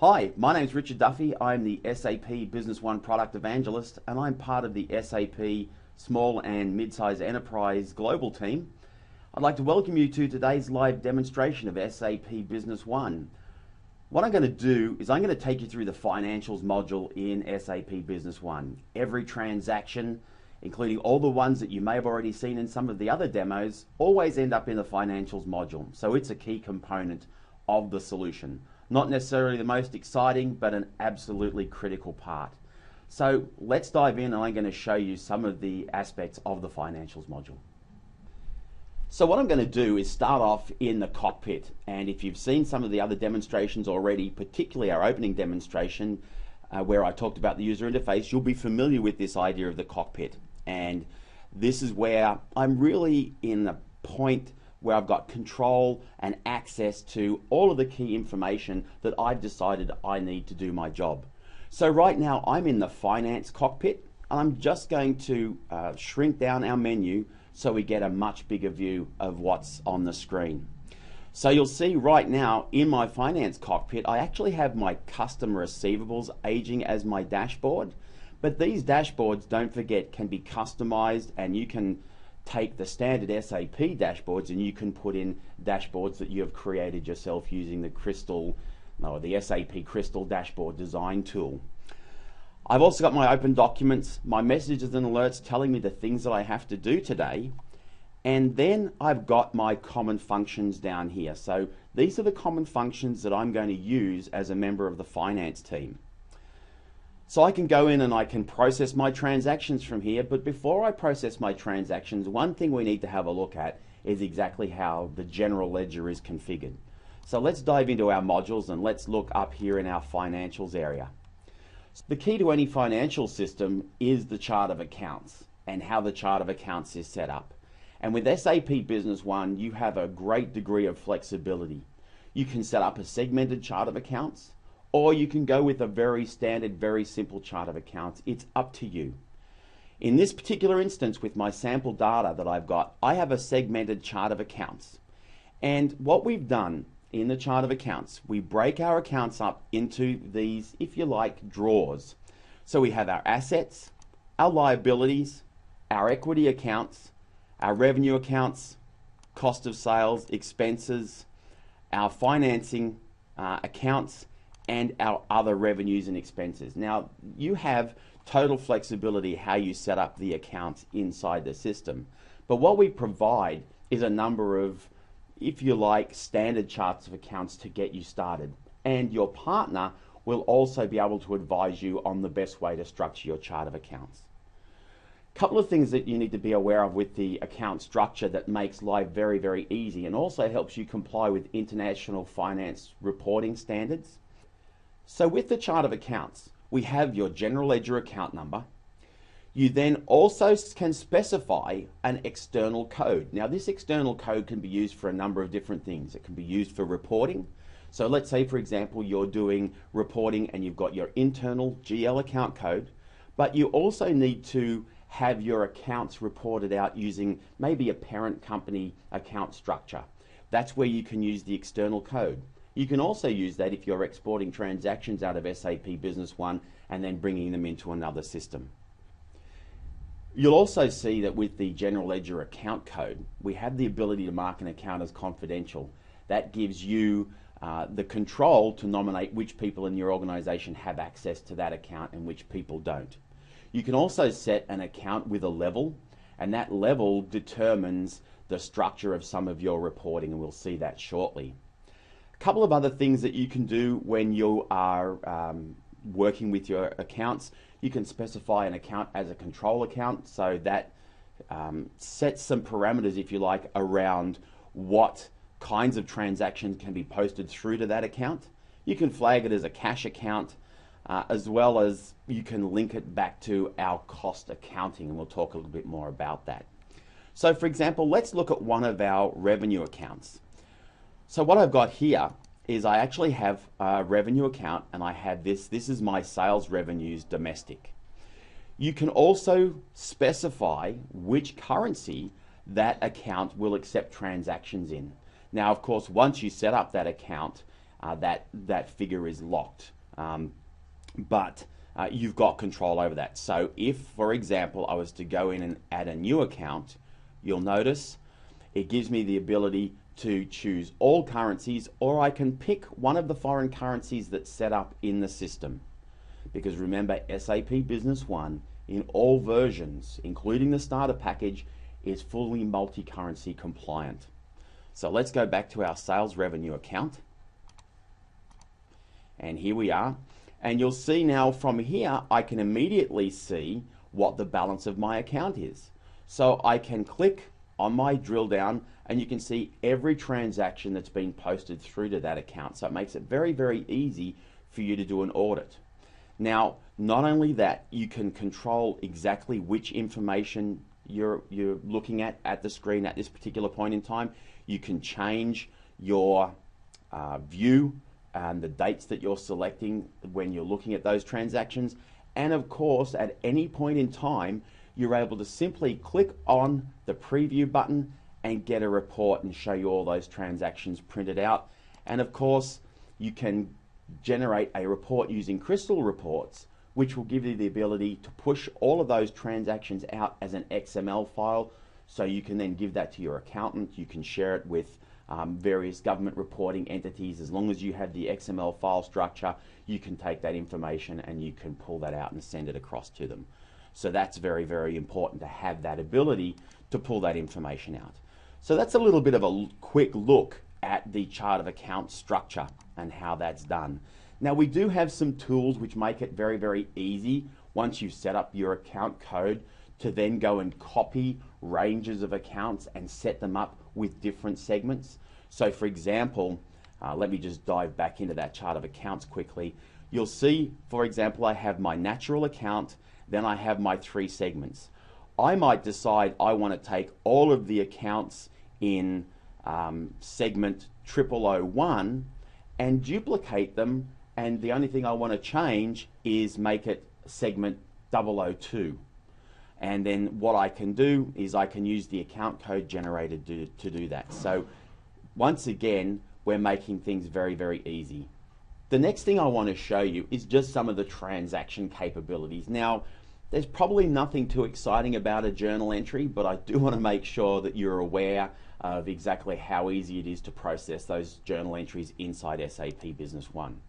Hi, my name is Richard Duffy. I'm the SAP Business One Product Evangelist, and I'm part of the SAP Small and Mid-Size Enterprise Global team. I'd like to welcome you to today's live demonstration of SAP Business One. What I'm going to do is I'm going to take you through the financials module in SAP Business One. Every transaction, including all the ones that you may have already seen in some of the other demos, always end up in the financials module. So it's a key component of the solution. Not necessarily the most exciting, but an absolutely critical part. So let's dive in, and I'm going to show you some of the aspects of the financials module. So what I'm going to do is start off in the cockpit, and if you've seen some of the other demonstrations already, particularly our opening demonstration where I talked about the user interface, you'll be familiar with this idea of the cockpit. And this is where I'm really in the point where I've got control and access to all of the key information that I've decided I need to do my job. So right now I'm in the finance cockpit, and I'm just going to shrink down our menu so we get a much bigger view of what's on the screen. So you'll see right now in my finance cockpit, I actually have my customer receivables aging as my dashboard. But these dashboards, don't forget, can be customized, and you can take the standard SAP dashboards and you can put in dashboards that you have created yourself using the SAP Crystal dashboard design tool. I've also got my open documents, my messages and alerts telling me the things that I have to do today, and then I've got my common functions down here. So these are the common functions that I'm going to use as a member of the finance team. So I can go in and I can process my transactions from here, but before I process my transactions, one thing we need to have a look at is exactly how the general ledger is configured. So let's dive into our modules and let's look up here in our financials area. So the key to any financial system is the chart of accounts and how the chart of accounts is set up. And with SAP Business One, you have a great degree of flexibility. You can set up a segmented chart of accounts, or you can go with a very standard, very simple chart of accounts. It's up to you. In this particular instance, with my sample data that I've got, I have a segmented chart of accounts. And what we've done in the chart of accounts, we break our accounts up into these, if you like, drawers. So we have our assets, our liabilities, our equity accounts, our revenue accounts, cost of sales, expenses, our financing accounts, and our other revenues and expenses. Now, you have total flexibility how you set up the accounts inside the system. But what we provide is a number of, if you like, standard charts of accounts to get you started. And your partner will also be able to advise you on the best way to structure your chart of accounts. A couple of things that you need to be aware of with the account structure that makes life very, very easy and also helps you comply with international finance reporting standards. So with the chart of accounts, we have your general ledger account number. You then also can specify an external code. Now this external code can be used for a number of different things. It can be used for reporting. So let's say, for example, you're doing reporting and you've got your internal GL account code, but you also need to have your accounts reported out using maybe a parent company account structure. That's where you can use the external code. You can also use that if you're exporting transactions out of SAP Business One and then bringing them into another system. You'll also see that with the general ledger account code, we have the ability to mark an account as confidential. That gives you the control to nominate which people in your organization have access to that account and which people don't. You can also set an account with a level, and that level determines the structure of some of your reporting, and we'll see that shortly. A couple of other things that you can do when you are working with your accounts. You can specify an account as a control account, so that sets some parameters, if you like, around what kinds of transactions can be posted through to that account. You can flag it as a cash account, as well as you can link it back to our cost accounting, and we'll talk a little bit more about that. So for example, let's look at one of our revenue accounts. So what I've got here is I actually have a revenue account, and I have this is my sales revenues domestic. You can also specify which currency that account will accept transactions in. Now, of course, once you set up that account, that figure is locked. But you've got control over that. So if, for example, I was to go in and add a new account, you'll notice it gives me the ability to choose all currencies, or I can pick one of the foreign currencies that's set up in the system. Because remember, SAP Business One, in all versions, including the starter package, is fully multi-currency compliant. So let's go back to our sales revenue account. And here we are. And you'll see now from here, I can immediately see what the balance of my account is. So I can click on my drill down and you can see every transaction that's been posted through to that account. So it makes it very, very easy for you to do an audit. Now, not only that, you can control exactly which information you're looking at the screen at this particular point in time. You can change your view and the dates that you're selecting when you're looking at those transactions. And of course, at any point in time, you're able to simply click on the preview button and get a report and show you all those transactions printed out. And of course, you can generate a report using Crystal Reports, which will give you the ability to push all of those transactions out as an XML file. So you can then give that to your accountant. You can share it with various government reporting entities. As long as you have the XML file structure, you can take that information and you can pull that out and send it across to them. So that's very, very important to have that ability to pull that information out. So that's a little bit of a quick look at the chart of account structure and how that's done. Now we do have some tools which make it very, very easy once you've set up your account code to then go and copy ranges of accounts and set them up with different segments. So for example, let me just dive back into that chart of accounts quickly. You'll see, for example, I have my natural account, then I have my 3 segments. I might decide I want to take all of the accounts in segment 0001 and duplicate them, and the only thing I want to change is make it segment 002. And then what I can do is I can use the account code generator to do that. So once again, we're making things very, very easy. The next thing I want to show you is just some of the transaction capabilities. Now, there's probably nothing too exciting about a journal entry, but I do want to make sure that you're aware of exactly how easy it is to process those journal entries inside SAP Business One.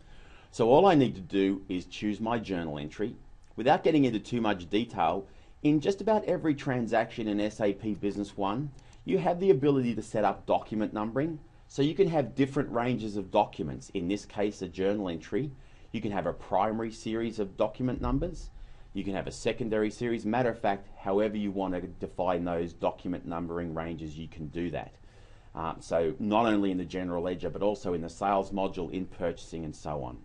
So all I need to do is choose my journal entry. Without getting into too much detail, in just about every transaction in SAP Business One, you have the ability to set up document numbering. So you can have different ranges of documents. In this case, a journal entry. You can have a primary series of document numbers. You can have a secondary series. Matter of fact, however you want to define those document numbering ranges, you can do that. So not only in the general ledger, but also in the sales module, in purchasing, and so on.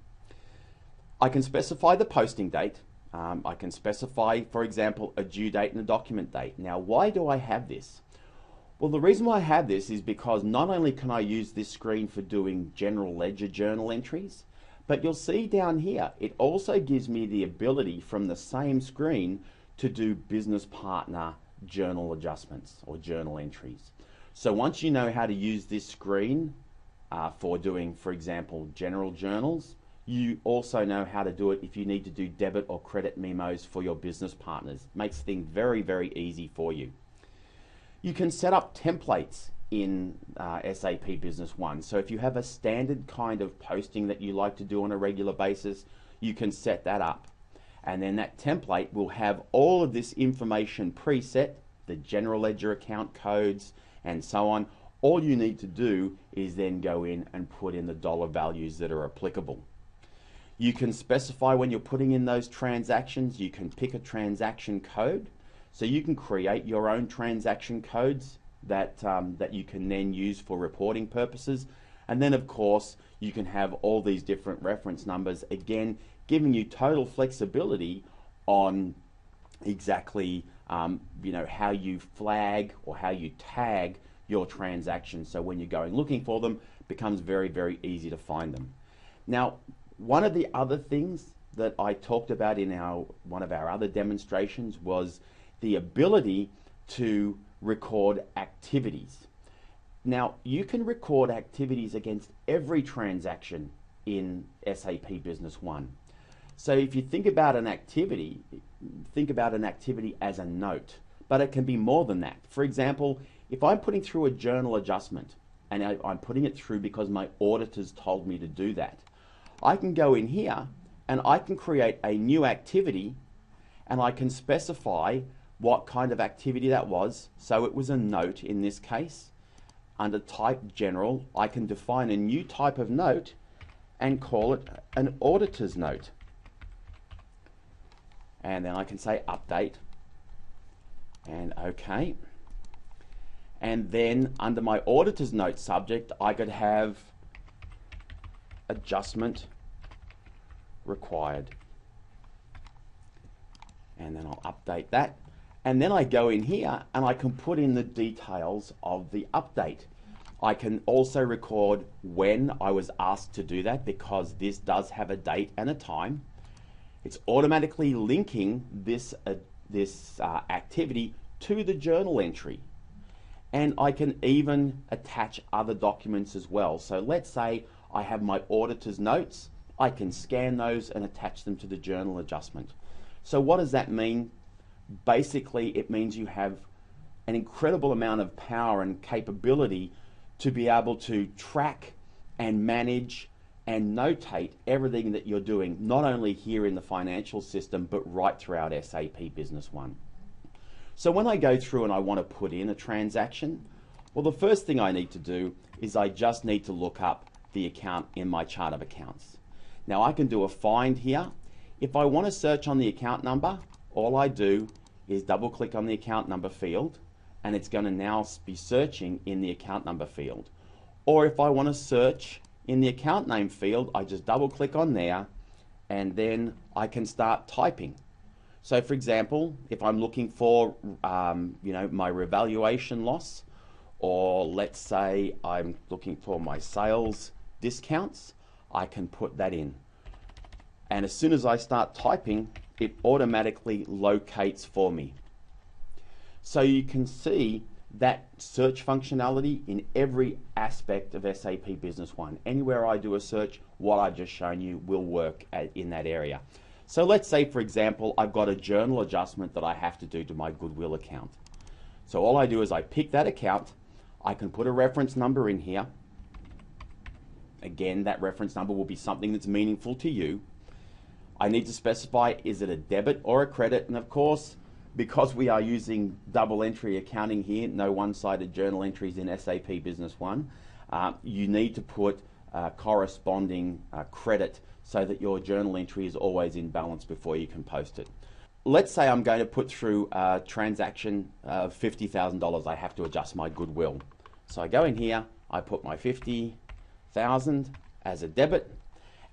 I can specify the posting date. I can specify, for example, a due date and a document date. Now, why do I have this? Well, the reason why I have this is because not only can I use this screen for doing general ledger journal entries, but you'll see down here, it also gives me the ability from the same screen to do business partner journal adjustments or journal entries. So once you know how to use this screen for doing, for example, general journals, you also know how to do it if you need to do debit or credit memos for your business partners. Makes things very, very easy for you. You can set up templates in SAP Business One. So if you have a standard kind of posting that you like to do on a regular basis, you can set that up. And then that template will have all of this information preset, the general ledger account codes and so on. All you need to do is then go in and put in the dollar values that are applicable. You can specify when you're putting in those transactions, you can pick a transaction code. So you can create your own transaction codes that you can then use for reporting purposes. And then of course, you can have all these different reference numbers, again, giving you total flexibility on exactly how you flag or how you tag your transactions. So when you're going looking for them, it becomes very, very easy to find them. Now, one of the other things that I talked about in one of our other demonstrations was the ability to record activities. Now, you can record activities against every transaction in SAP Business One. So if you think about an activity as a note, but it can be more than that. For example, if I'm putting through a journal adjustment, and I'm putting it through because my auditors told me to do that, I can go in here and I can create a new activity, and I can specify what kind of activity that was. So it was a note in this case. Under type general, I can define a new type of note and call it an auditor's note. And then I can say update and OK. And then under my auditor's note subject, I could have adjustment required. And then I'll update that. And then I go in here and I can put in the details of the update. I can also record when I was asked to do that, because this does have a date and a time. It's automatically linking this activity to the journal entry. And I can even attach other documents as well. So let's say I have my auditor's notes. I can scan those and attach them to the journal adjustment. So what does that mean? Basically, it means you have an incredible amount of power and capability to be able to track and manage and notate everything that you're doing, not only here in the financial system, but right throughout SAP Business One. So when I go through and I want to put in a transaction, well, the first thing I need to do is I just need to look up the account in my chart of accounts. Now I can do a find here. If I want to search on the account number, all I do is double click on the account number field, and it's going to now be searching in the account number field. Or if I want to search in the account name field, I just double click on there, and then I can start typing. So for example, if I'm looking for my revaluation loss, or let's say I'm looking for my sales discounts, I can put that in. And as soon as I start typing, it automatically locates for me. So you can see that search functionality in every aspect of SAP Business One. Anywhere I do a search, what I've just shown you will work in that area. So let's say, for example, I've got a journal adjustment that I have to do to my goodwill account. So all I do is I pick that account, I can put a reference number in here. Again, that reference number will be something that's meaningful to you. I need to specify, is it a debit or a credit? And of course, because we are using double entry accounting here, no one-sided journal entries in SAP Business One, you need to put corresponding credit so that your journal entry is always in balance before you can post it. Let's say I'm going to put through a transaction of $50,000. I have to adjust my goodwill. So I go in here, I put my $50,000 as a debit,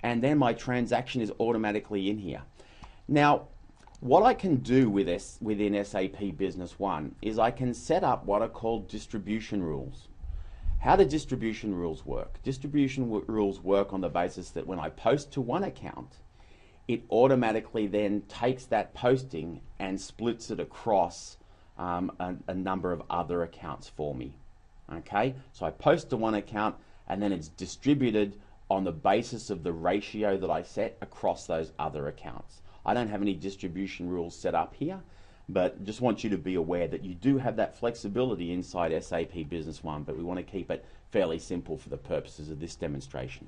and then my transaction is automatically in here. Now, what I can do within SAP Business One is I can set up what are called distribution rules. How do distribution rules work? Distribution rules work on the basis that when I post to one account, it automatically then takes that posting and splits it across a number of other accounts for me. Okay, so I post to one account and then it's distributed on the basis of the ratio that I set across those other accounts. I don't have any distribution rules set up here, but just want you to be aware that you do have that flexibility inside SAP Business One, but we want to keep it fairly simple for the purposes of this demonstration.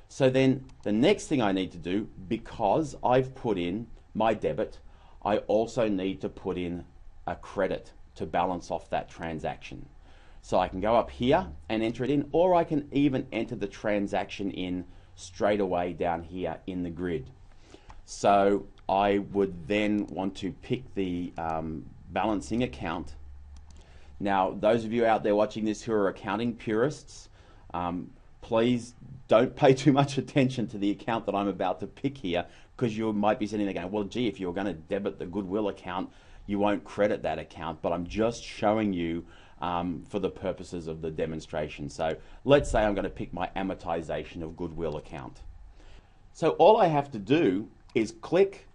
So then the next thing I need to do, because I've put in my debit, I also need to put in a credit to balance off that transaction. So I can go up here and enter it in, or I can even enter the transaction in straight away down here in the grid. So I would then want to pick the balancing account. Now, those of you out there watching this who are accounting purists, please don't pay too much attention to the account that I'm about to pick here, because you might be sitting there going, well, gee, if you're going to debit the goodwill account, you won't credit that account. But I'm just showing you for the purposes of the demonstration. So let's say I'm going to pick my amortization of goodwill account. So all I have to do is click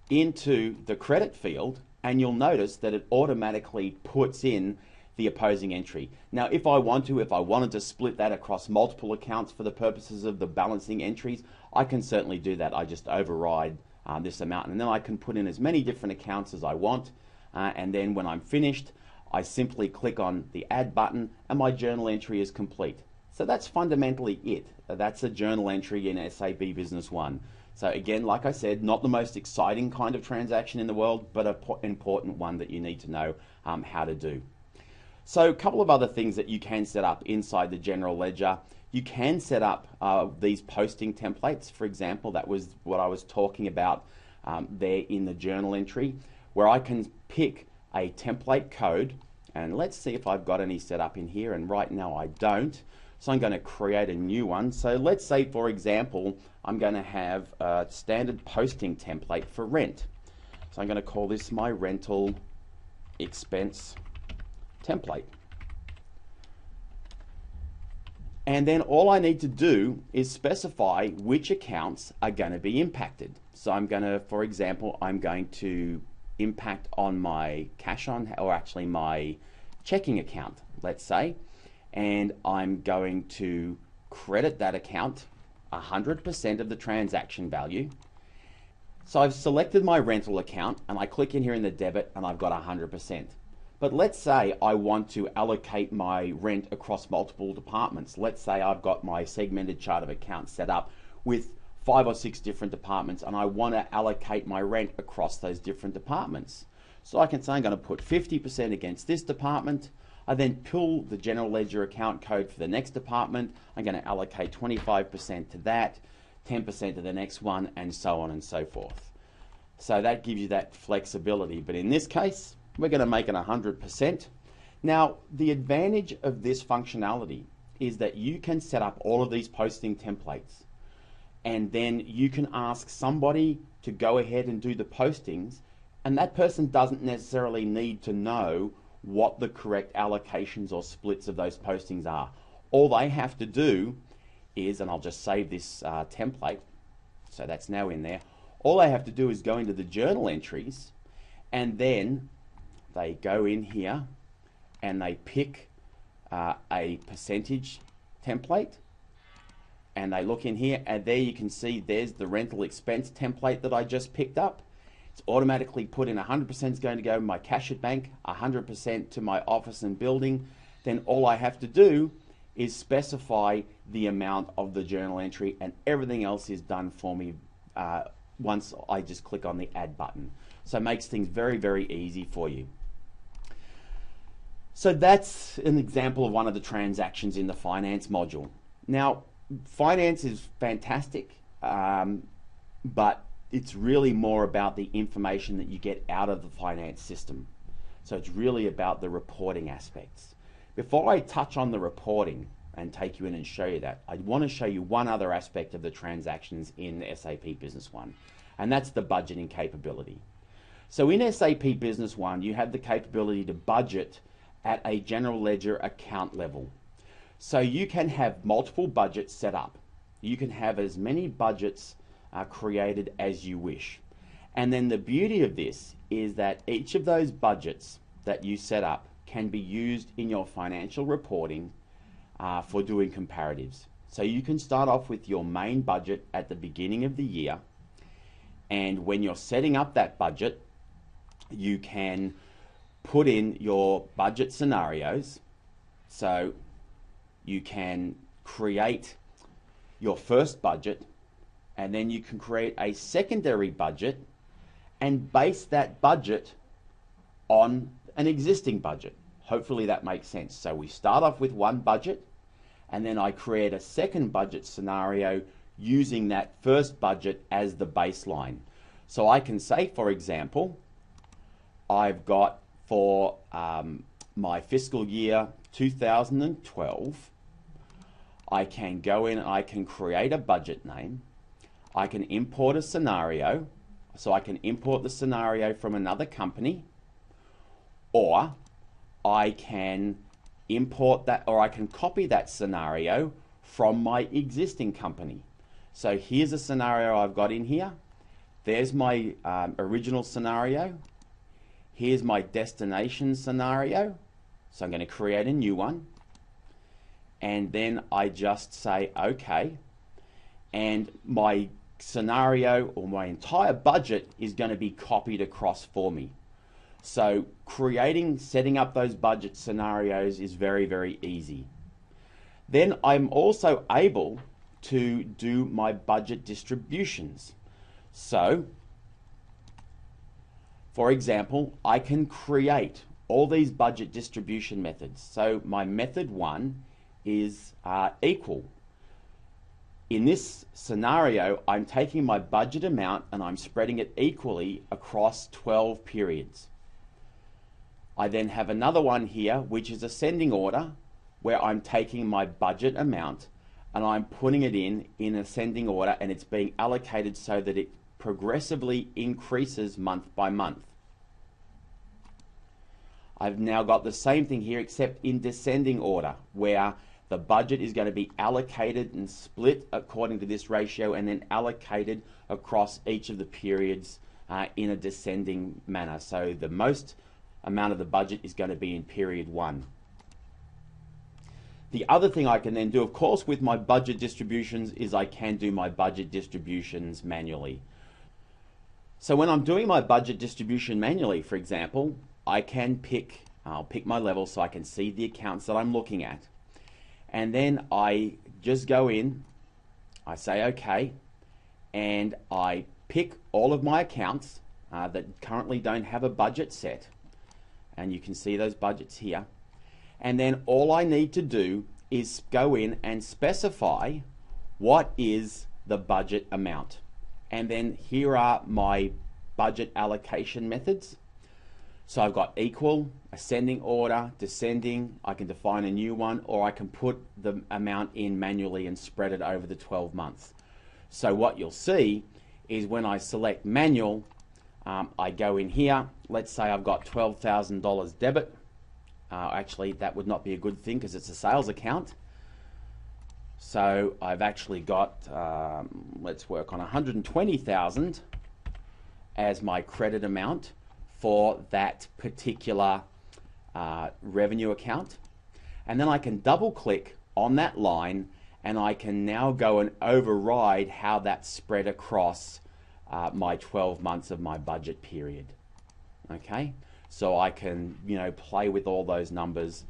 into the credit field, and you'll notice that it automatically puts in the opposing entry. Now, if I wanted to split that across multiple accounts for the purposes of the balancing entries, I can certainly do that. I just override this amount, and then I can put in as many different accounts as I want, and then when I'm finished, I simply click on the add button and my journal entry is complete. So that's fundamentally it. That's a journal entry in SAP Business One. So again, like I said, not the most exciting kind of transaction in the world, but an important one that you need to know how to do. So a couple of other things that you can set up inside the general ledger. You can set up these posting templates. For example, that was what I was talking about there in the journal entry, where I can pick a template code, and let's see if I've got any set up in here, and right now I don't. So I'm going to create a new one. So let's say, for example, I'm going to have a standard posting template for rent. So I'm going to call this my rental expense template. And then all I need to do is specify which accounts are going to be impacted. So I'm going to, for example, I'm going to impact on my cash on, or actually my checking account, let's say, and I'm going to credit that account 100% of the transaction value. So I've selected my rental account and I click in here in the debit and I've got 100%. But let's say I want to allocate my rent across multiple departments. Let's say I've got my segmented chart of accounts set up with 5 or 6 different departments and I want to allocate my rent across those different departments. So I can say I'm going to put 50% against this department. I then pull the general ledger account code for the next department. I'm going to allocate 25% to that, 10% to the next one, and so on and so forth. So that gives you that flexibility. But in this case, we're going to make it 100%. Now, the advantage of this functionality is that you can set up all of these posting templates, and then you can ask somebody to go ahead and do the postings, and that person doesn't necessarily need to know what the correct allocations or splits of those postings are. All they have to do is, and I'll just save this template, so that's now in there. All they have to do is go into the journal entries, and then they go in here and they pick a percentage template, and they look in here, and there you can see there's the rental expense template that I just picked up. It's automatically put in 100% is going to go to my cash at bank, 100% to my office and building. Then all I have to do is specify the amount of the journal entry, and everything else is done for me once I just click on the add button. So it makes things very, very easy for you. So that's an example of one of the transactions in the finance module. Now, finance is fantastic, but it's really more about the information that you get out of the finance system. So it's really about the reporting aspects. Before I touch on the reporting and take you in and show you that, I want to show you one other aspect of the transactions in SAP Business One, and that's the budgeting capability. So in SAP Business One, you have the capability to budget at a general ledger account level. So you can have multiple budgets set up. You can have as many budgets created as you wish. And then the beauty of this is that each of those budgets that you set up can be used in your financial reporting for doing comparatives. So you can start off with your main budget at the beginning of the year, and when you're setting up that budget, you can put in your budget scenarios. So you can create your first budget, and then you can create a secondary budget and base that budget on an existing budget. Hopefully that makes sense. So we start off with one budget, and then I create a second budget scenario using that first budget as the baseline. So I can say, for example, I've got for my fiscal year 2012, I can go in and I can create a budget name. I can import a scenario, so I can import the scenario from another company, or I can import that, or I can copy that scenario from my existing company. So here's a scenario I've got in here. There's my original scenario. Here's my destination scenario. So I'm going to create a new one, and then I just say OK, and my scenario or my entire budget is going to be copied across for me. So setting up those budget scenarios is very, very easy. Then I'm also able to do my budget distributions. So, for example, I can create all these budget distribution methods. So my method 1 is equal. In this scenario, I'm taking my budget amount and I'm spreading it equally across 12 periods. I then have another one here, which is ascending order, where I'm taking my budget amount and I'm putting it in ascending order, and it's being allocated so that it progressively increases month by month. I've now got the same thing here, except in descending order, where the budget is going to be allocated and split according to this ratio and then allocated across each of the periods in a descending manner. So the most amount of the budget is going to be in period 1. The other thing I can then do, of course, with my budget distributions is I can do my budget distributions manually. So when I'm doing my budget distribution manually, for example, I'll pick my level so I can see the accounts that I'm looking at. And then I just go in, I say OK, and I pick all of my accounts that currently don't have a budget set. And you can see those budgets here. And then all I need to do is go in and specify what is the budget amount. And then here are my budget allocation methods. So I've got equal, ascending order, descending. I can define a new one, or I can put the amount in manually and spread it over the 12 months. So what you'll see is when I select manual, I go in here. Let's say I've got $12,000 debit. Actually, that would not be a good thing because it's a sales account. So I've actually got, let's work on $120,000 as my credit amount for that particular revenue account. And then I can double click on that line and I can now go and override how that's spread across my 12 months of my budget period. Okay, so I can, play with all those numbers,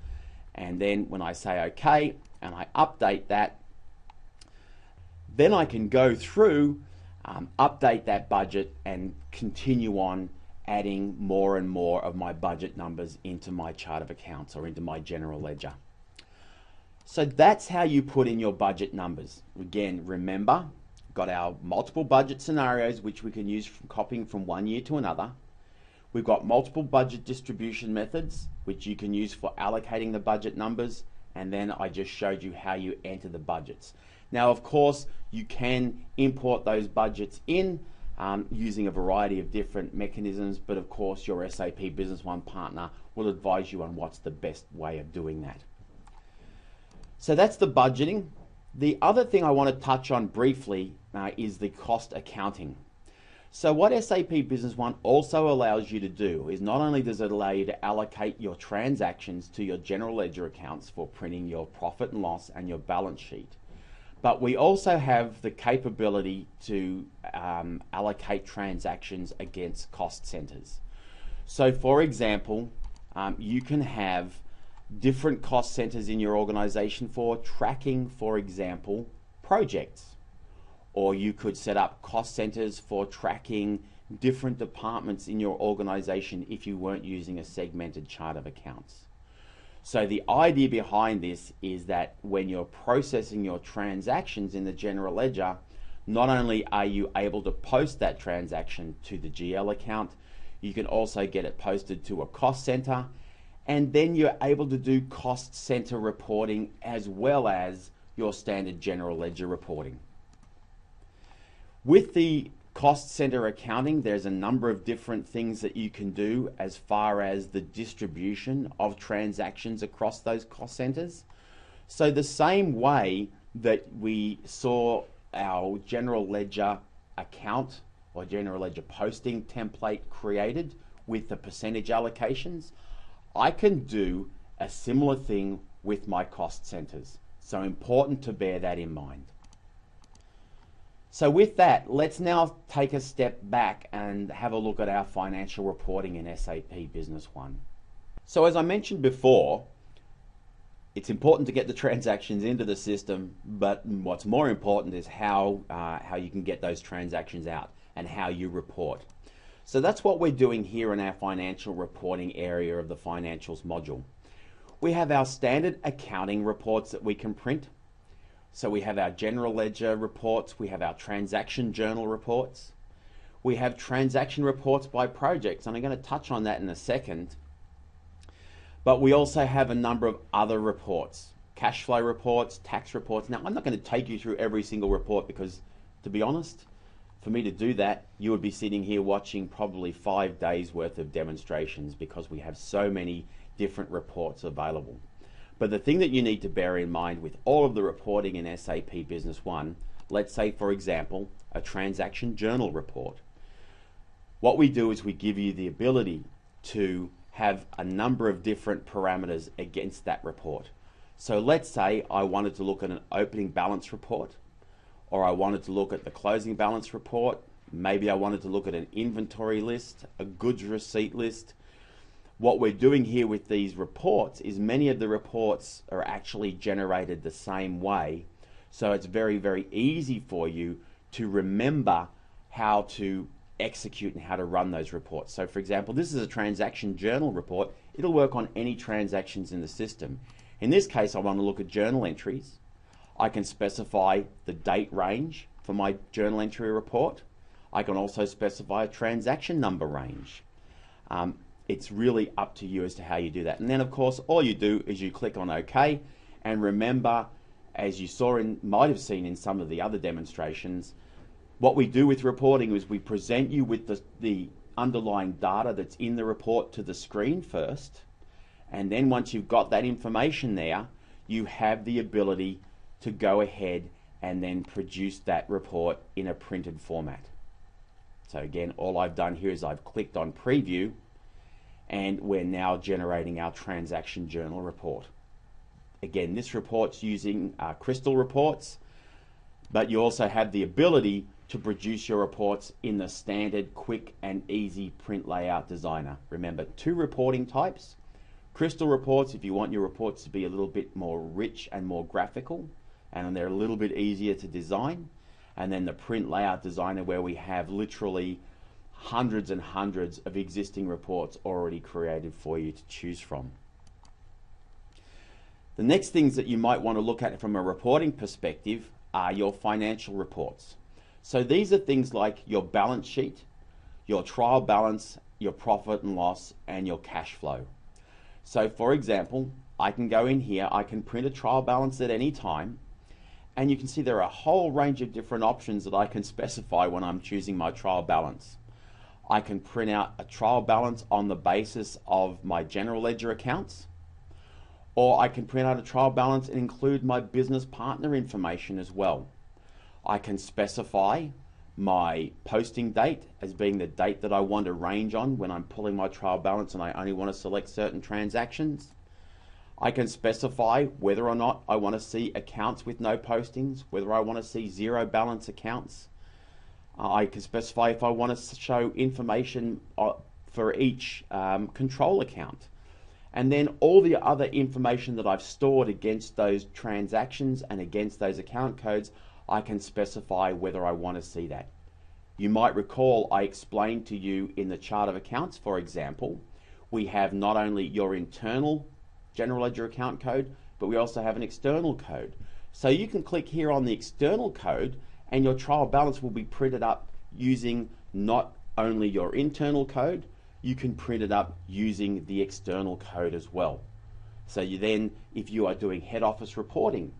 and then when I say OK and I update that, then I can go through, update that budget and continue on adding more and more of my budget numbers into my chart of accounts or into my general ledger. So that's how you put in your budget numbers. Again, remember, got our multiple budget scenarios which we can use from copying from one year to another. We've got multiple budget distribution methods which you can use for allocating the budget numbers, and then I just showed you how you enter the budgets. Now, of course, you can import those budgets in using a variety of different mechanisms, but of course your SAP Business One partner will advise you on what's the best way of doing that. So that's the budgeting. The other thing I want to touch on briefly is the cost accounting. So what SAP Business One also allows you to do is not only does it allow you to allocate your transactions to your general ledger accounts for printing your profit and loss and your balance sheet, but we also have the capability to allocate transactions against cost centers. So for example, you can have different cost centers in your organization for tracking, for example, projects. Or you could set up cost centers for tracking different departments in your organization if you weren't using a segmented chart of accounts. So the idea behind this is that when you're processing your transactions in the general ledger, not only are you able to post that transaction to the GL account, you can also get it posted to a cost center, and then you're able to do cost center reporting as well as your standard general ledger reporting. With the cost center accounting, there's a number of different things that you can do as far as the distribution of transactions across those cost centers. So the same way that we saw our general ledger account or general ledger posting template created with the percentage allocations, I can do A similar thing with my cost centers. So important to bear that in mind. So with that, let's now take a step back and have a look at our financial reporting in SAP Business One. So as I mentioned before, it's important to get the transactions into the system, but what's more important is how you can get those transactions out and how you report. So that's what we're doing here in our financial reporting area of the financials module. We have our standard accounting reports that we can print. So we have our general ledger reports, we have our transaction journal reports, we have transaction reports by projects, and I'm going to touch on that in a second. But we also have a number of other reports, cash flow reports, tax reports. Now, I'm not going to take you through every single report because, to be honest, for me to do that, you would be sitting here watching probably 5 days worth of demonstrations because we have so many different reports available. But the thing that you need to bear in mind with all of the reporting in SAP Business One, let's say, for example, a transaction journal report. What we do is we give you the ability to have a number of different parameters against that report. So let's say I wanted to look at an opening balance report, or I wanted to look at the closing balance report. Maybe I wanted to look at an inventory list, a goods receipt list. What we're doing here with these reports is many of the reports are actually generated the same way. So it's very, very easy for you to remember how to execute and how to run those reports. So for example, this is a transaction journal report. It'll work on any transactions in the system. In this case, I want to look at journal entries. I can specify the date range for my journal entry report. I can also specify a transaction number range. It's really up to you as to how you do that. And then of course, all you do is you click on OK, and remember, as you might have seen in some of the other demonstrations, what we do with reporting is we present you with the underlying data that's in the report to the screen first, and then once you've got that information there, you have the ability to go ahead and then produce that report in a printed format. So again, all I've done here is I've clicked on preview, and we're now generating our transaction journal report. Again, this report's using Crystal reports, but you also have the ability to produce your reports in the standard quick and easy print layout designer. Remember, 2 reporting types. Crystal reports if you want your reports to be a little bit more rich and more graphical, and they're a little bit easier to design. And then the print layout designer, where we have literally hundreds and hundreds of existing reports already created for you to choose from. The next things that you might want to look at from a reporting perspective are your financial reports. So these are things like your balance sheet, your trial balance, your profit and loss, and your cash flow. So for example, I can go in here, I can print a trial balance at any time, and you can see there are a whole range of different options that I can specify when I'm choosing my trial balance. I can print out a trial balance on the basis of my general ledger accounts, or I can print out a trial balance and include my business partner information as well. I can specify my posting date as being the date that I want to range on when I'm pulling my trial balance and I only want to select certain transactions. I can specify whether or not I want to see accounts with no postings, whether I want to see zero balance accounts. I can specify if I want to show information for each control account. And then all the other information that I've stored against those transactions and against those account codes, I can specify whether I want to see that. You might recall I explained to you in the chart of accounts, for example, we have not only your internal general ledger account code, but we also have an external code. So you can click here on the external code and your trial balance will be printed up using not only your internal code, you can print it up using the external code as well. So you then, if you are doing head office reporting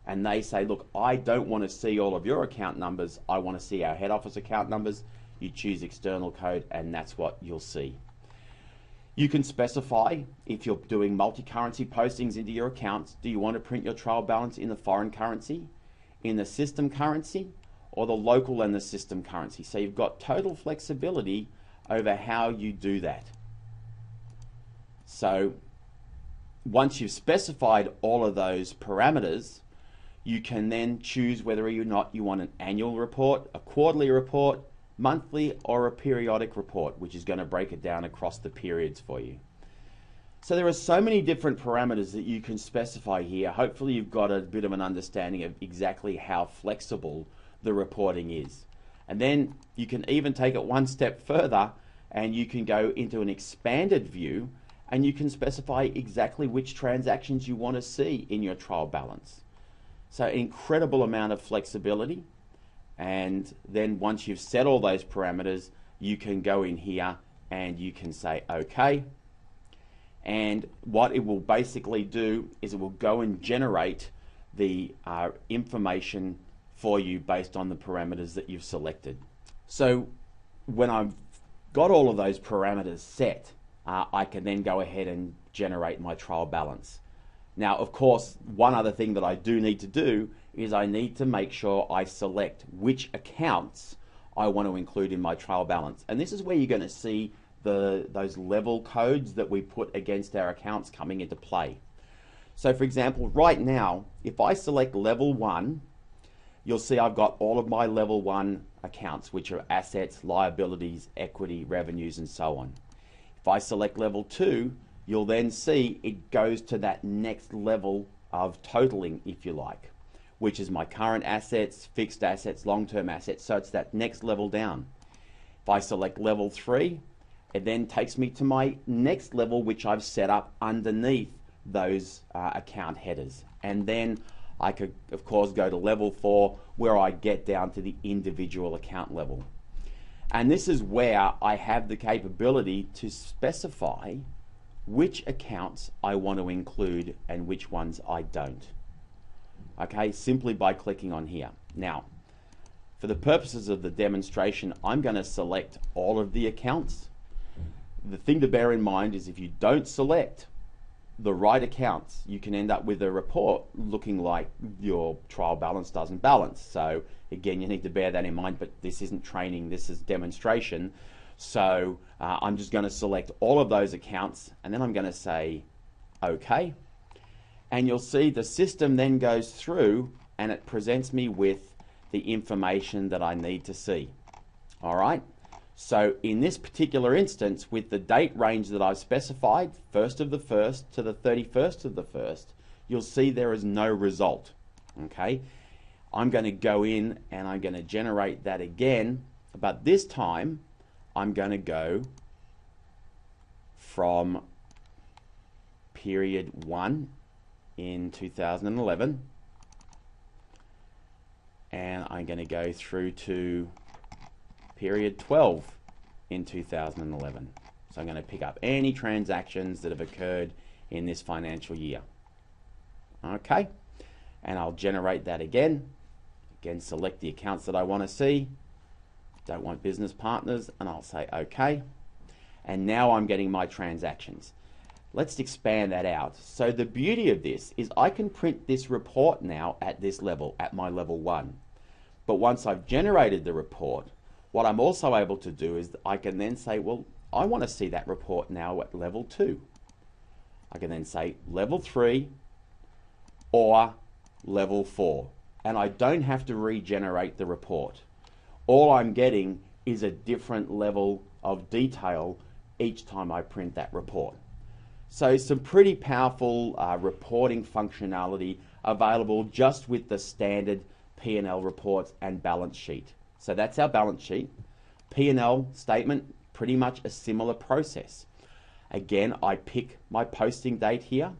and they say, look, I don't want to see all of your account numbers, I want to see our head office account numbers, you choose external code and that's what you'll see. You can specify if you're doing multi-currency postings into your accounts, do you want to print your trial balance in the foreign currency, in the system currency, or the local and the system currency? So you've got total flexibility over how you do that. So once you've specified all of those parameters, you can then choose whether or not you want an annual report, a quarterly report, monthly, or a periodic report, which is going to break it down across the periods for you. So there are so many different parameters that you can specify here. Hopefully you've got a bit of an understanding of exactly how flexible the reporting is. And then you can even take it one step further and you can go into an expanded view and you can specify exactly which transactions you want to see in your trial balance. So incredible amount of flexibility. And then once you've set all those parameters, you can go in here and you can say OK. And what it will basically do is it will go and generate the information for you based on the parameters that you've selected. So when I've got all of those parameters set, I can then go ahead and generate my trial balance. Now, of course, one other thing that I do need to do is I need to make sure I select which accounts I want to include in my trial balance. And this is where you're going to see those level codes that we put against our accounts coming into play. So for example, right now, if I select level 1, you'll see I've got all of my level 1 accounts, which are assets, liabilities, equity, revenues, and so on. If I select level 2, you'll then see it goes to that next level of totaling, if you like, which is my current assets, fixed assets, long-term assets. So it's that next level down. If I select level 3, it then takes me to my next level, which I've set up underneath those account headers. And then I could, of course, go to level 4, where I get down to the individual account level. And this is where I have the capability to specify which accounts I want to include and which ones I don't. Okay, simply by clicking on here. Now, for the purposes of the demonstration, I'm going to select all of the accounts. The thing to bear in mind is if you don't select the right accounts, you can end up with a report looking like your trial balance doesn't balance. So again, you need to bear that in mind, but this isn't training, this is demonstration. So I'm just going to select all of those accounts and then I'm going to say OK. And you'll see the system then goes through and it presents me with the information that I need to see. All right. So in this particular instance, with the date range that I've specified, 1st of the 1st to the 31st of the 1st, you'll see there is no result. Okay, I'm going to go in and I'm going to generate that again, but this time I'm going to go from period 1 in 2011 and I'm going to go through to period 12 in 2011. So I'm going to pick up any transactions that have occurred in this financial year. Okay, and I'll generate that again. Again, select the accounts that I want to see. Don't want business partners, and I'll say OK. And now I'm getting my transactions. Let's expand that out. So the beauty of this is I can print this report now at this level, at my level 1. But once I've generated the report, what I'm also able to do is I can then say, well, I want to see that report now at level 2. I can then say level 3 or level 4. And I don't have to regenerate the report. All I'm getting is a different level of detail each time I print that report. So some pretty powerful reporting functionality available just with the standard P&L reports and balance sheet. So that's our balance sheet. P&L statement, pretty much a similar process. Again, I pick my posting date here.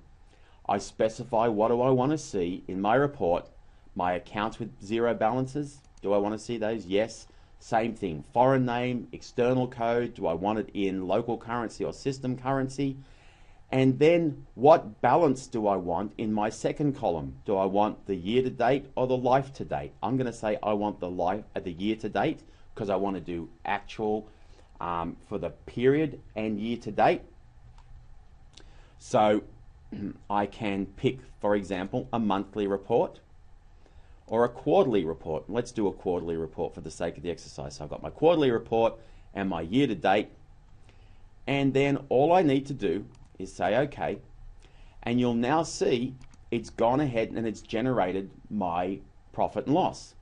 I specify what do I want to see in my report. My accounts with 0 balances, do I want to see those? Yes. Same thing, foreign name, external code, do I want it in local currency or system currency? And then what balance do I want in my second column? Do I want the year to date or the life to date? I'm going to say I want the year to date because I want to do actual for the period and year to date. So I can pick, for example, a monthly report or a quarterly report. Let's do a quarterly report for the sake of the exercise. So I've got my quarterly report and my year to date. And then all I need to do is say OK, and you'll now see it's gone ahead and it's generated my profit and loss.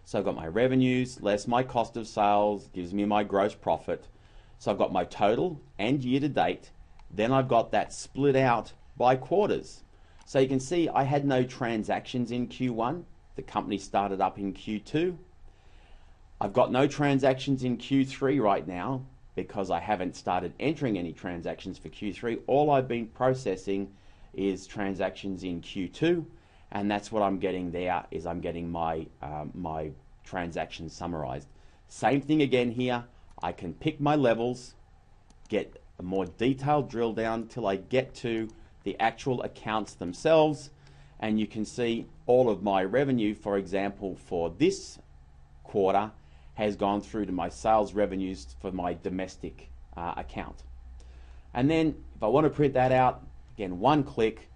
So I've got my revenues less my cost of sales, gives me my gross profit. So I've got my total and year to date. Then I've got that split out by quarters. So you can see I had no transactions in Q1. The company started up in Q2. I've got no transactions in Q3 right now because I haven't started entering any transactions for Q3. All I've been processing is transactions in Q2, and that's what I'm getting there, is I'm getting my my transactions summarized. Same thing again here. I can pick my levels, get a more detailed drill down till I get to the actual accounts themselves, and you can see all of my revenue, for example, for this quarter has gone through to my sales revenues for my domestic account. And then if I want to print that out, again, one click,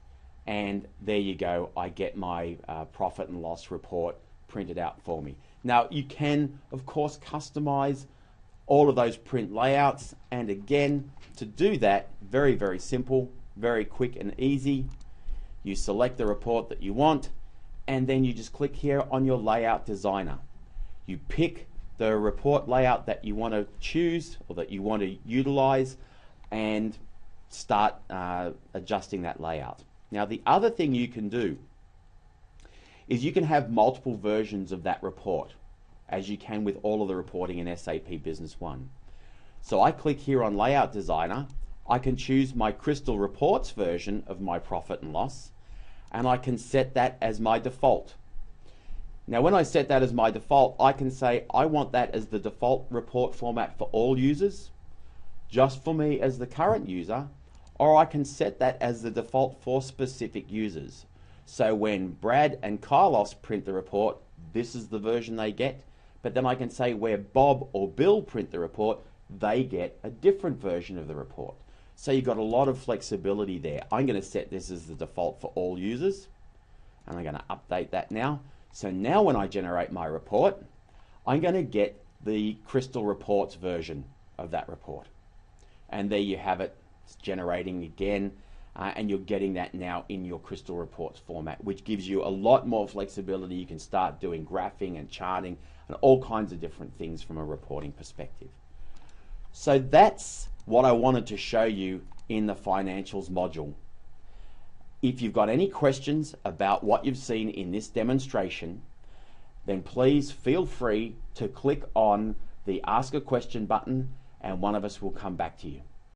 and there you go, I get my profit and loss report printed out for me. Now you can of course customize all of those print layouts, and again, to do that, very simple, very quick and easy. You select the report that you want, and then you just click here on your layout designer. You pick the report layout that you want to choose or that you want to utilize, and start adjusting that layout. Now the other thing you can do is you can have multiple versions of that report, as you can with all of the reporting in SAP Business One. So I click here on Layout Designer. I can choose my Crystal Reports version of my profit and loss, and I can set that as my default. Now when I set that as my default, I can say I want that as the default report format for all users, just for me as the current user, or I can set that as the default for specific users. So when Brad and Carlos print the report, this is the version they get, but then I can say where Bob or Bill print the report, they get a different version of the report. So you've got a lot of flexibility there. I'm going to set this as the default for all users, and I'm going to update that now. So now when I generate my report, I'm going to get the Crystal Reports version of that report. And there you have it. It's generating again, and you're getting that now in your Crystal Reports format, which gives you a lot more flexibility. You can start doing graphing and charting and all kinds of different things from a reporting perspective. So that's what I wanted to show you in the financials module. If you've got any questions about what you've seen in this demonstration, then please feel free to click on the Ask a Question button, and one of us will come back to you.